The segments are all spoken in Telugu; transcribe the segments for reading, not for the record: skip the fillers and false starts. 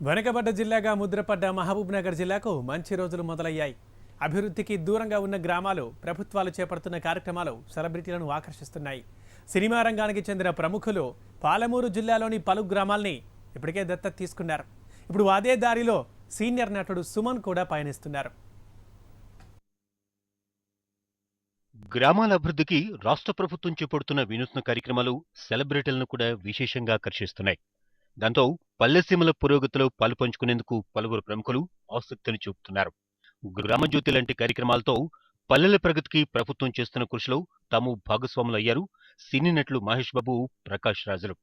వెనుకబడ్డ జిల్లాగా ముద్రపడ్డ మహబూబ్నగర్ జిల్లాకు మంచి రోజులు మొదలయ్యాయి. అభివృద్ధికి దూరంగా ఉన్న గ్రామాలు ప్రభుత్వాలు చేపడుతున్న కార్యక్రమాలు సెలబ్రిటీలను ఆకర్షిస్తున్నాయి. సినిమా రంగానికి చెందిన ప్రముఖులు పాలమూరు జిల్లాలోని పలు గ్రామాల్ని ఇప్పటికే దత్తత తీసుకున్నారు. ఇప్పుడు అదే దారిలో సీనియర్ నటుడు సుమన్ కూడా పయనిస్తున్నారు. గ్రామాల అభివృద్ధికి రాష్ట్ర ప్రభుత్వం చేపడుతున్న వినూత్న కార్యక్రమాలు సెలబ్రిటీలను కూడా విశేషంగా ఆకర్షిస్తున్నాయి. దాంతో పల్లెసీమల పురోగతిలో పాలుపంచుకునేందుకు పలువురు ప్రముఖులు ఆసక్తిని చూపుతున్నారు. గ్రామజ్యోతి లాంటి కార్యక్రమాలతో పల్లెల ప్రగతికి ప్రభుత్వం చేస్తున్న కృషిలో తాము భాగస్వాములయ్యారు సినీ నటులు మహేష్ బాబు, ప్రకాష్ రాజులు.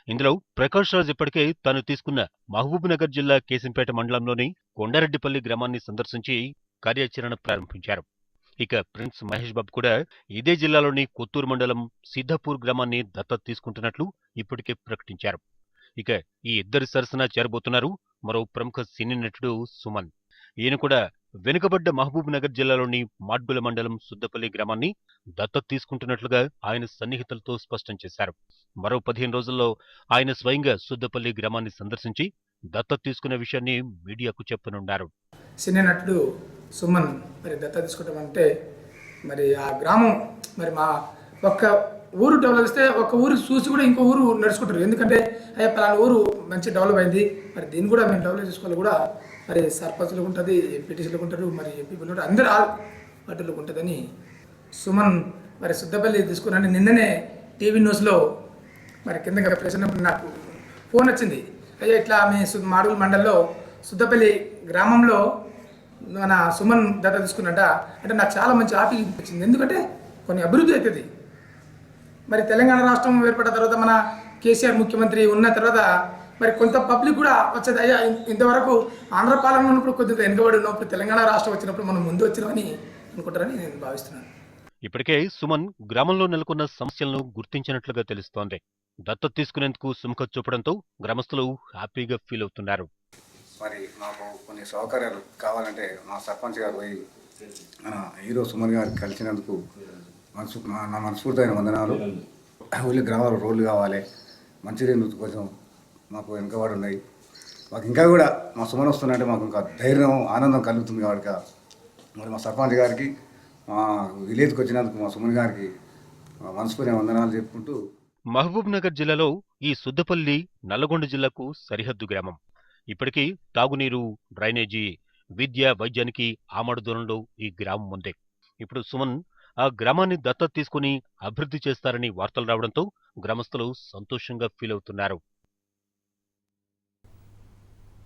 ఇందులో ప్రకాష్ రాజ్ ఇప్పటికే తాను తీసుకున్న మహబూబ్నగర్ జిల్లా కేశంపేట మండలంలోని కొండారెడ్డిపల్లి గ్రామాన్ని సందర్శించి కార్యాచరణ ప్రారంభించారు. ఇక ప్రిన్స్ మహేష్ బాబు కూడా ఇదే జిల్లాలోని కొత్తూరు మండలం సిద్ధాపూర్ గ్రామాన్ని దత్తత తీసుకుంటున్నట్లు ఇప్పటికే ప్రకటించారు. ఇక ఈ ఇద్దరి సరసన చేరబోతున్నారు మరో ప్రముఖ సినీ నటుడు సుమన్. ఈయన కూడా వెనుకబడ్డ మహబూబ్ నగర్ జిల్లాలోని మాడ్గుల మండలం సుద్దపల్లి గ్రామాన్ని దత్తత తీసుకుంటున్నట్లుగా ఆయన సన్నిహితులతో స్పష్టం చేశారు. మరో 15 రోజుల్లో ఆయన స్వయంగా సుద్దపల్లి గ్రామాన్ని సందర్శించి దత్తత తీసుకునే విషయాన్ని మీడియాకు చెప్పనున్నారు. సినీ నటుడు సుమన్ మరి దత్తత తీసుకోవటం మరి ఆ గ్రామం మరి మా ఒక్క ఊరు డెవలప్ చేస్తే ఒక ఊరు చూసి కూడా ఇంకో ఊరు నడుచుకుంటారు. ఎందుకంటే అయ్యా పలానా ఊరు మంచి డెవలప్ అయింది, మరి దీన్ని కూడా మేము డెవలప్ చేసుకోవాలి కూడా మరి సర్పంచులకు ఉంటుంది, ఎంపీటీసీలకు ఉంటారు, మరి ఎంపీలు ఉంటారు, అందరూ ఆల్ పార్టీలకు ఉంటుందని సుమన్ మరి సుద్దపల్లి తీసుకున్నాను. నిన్ననే టీవీ న్యూస్లో మరి కింద ప్రెసిడెంట్ నాకు ఫోన్ వచ్చింది. అయ్యా ఇట్లా మీ మాడుగుల మండలంలో సుద్దపల్లి గ్రామంలో మన సుమన్ దత్తత తీసుకున్నట్ట అంటే నాకు చాలా మంచి హ్యాపీ అనిపించింది. ఎందుకంటే కొన్ని అభివృద్ధి అవుతుంది. మరి తెలంగాణ రాష్ట్రం ఏర్పడిన తర్వాత మన కేసీఆర్ ముఖ్యమంత్రి ఉన్న తర్వాత మరి కొంత పబ్లిక్ కూడా వచ్చేది. అయ్యా ఇంతవరకు ఆంధ్ర పాలన ఉన్నప్పుడు కొద్దిగా వెనుకబడి ఉన్నప్పుడు తెలంగాణ రాష్ట్రం వచ్చినప్పుడు మనం ముందు వచ్చినామని అనుకుంటారని నేను భావిస్తున్నాను. ఇప్పటికే సుమన్ గ్రామంలో నెలకొన్న సమస్యలను గుర్తించినట్లుగా తెలుస్తోంది. దత్తత తీసుకునేందుకు సుముఖత చూపడంతో గ్రామస్తులు హ్యాపీగా ఫీల్ అవుతున్నారు. మరి మాకు కొన్ని సౌకర్యాలు కావాలంటే మా సర్పంచ్ గారు పోయి మన హీరో సుమన్ గారికి కలిసినందుకు నా మనస్ఫూర్తైన వందనాలు. ఊళ్ళో గ్రామాలు రోడ్లు కావాలి, మంచినీళ్ళు కొంచెం మాకు వెనుకబడి ఉన్నాయి. మాకు ఇంకా కూడా మా సుమన్ వస్తున్నట్టే మాకు ఇంకా ధైర్యం, ఆనందం కలుగుతుంది. కాబట్టి మరి మా సర్పంచ్ గారికి, మా విలేజ్కి వచ్చినందుకు మా సుమన్ గారికి మనస్ఫూర్తి వందనాలు చెప్పుకుంటూ. మహబూబ్ నగర్ జిల్లాలో ఈ సుద్దపల్లి నల్లగొండ జిల్లాకు సరిహద్దు గ్రామం. ఇప్పటికీ తాగునీరు, డ్రైనేజీ, విద్య, వైద్యానికి ఆమడ దూరంలో ఈ గ్రామం ఉంది. ఇప్పుడు సుమన్ ఆ గ్రామాన్ని దత్తత తీసుకుని అభివృద్ధి చేస్తారని వార్తలు రావడంతో గ్రామస్తులు సంతోషంగా ఫీల్ అవుతున్నారు.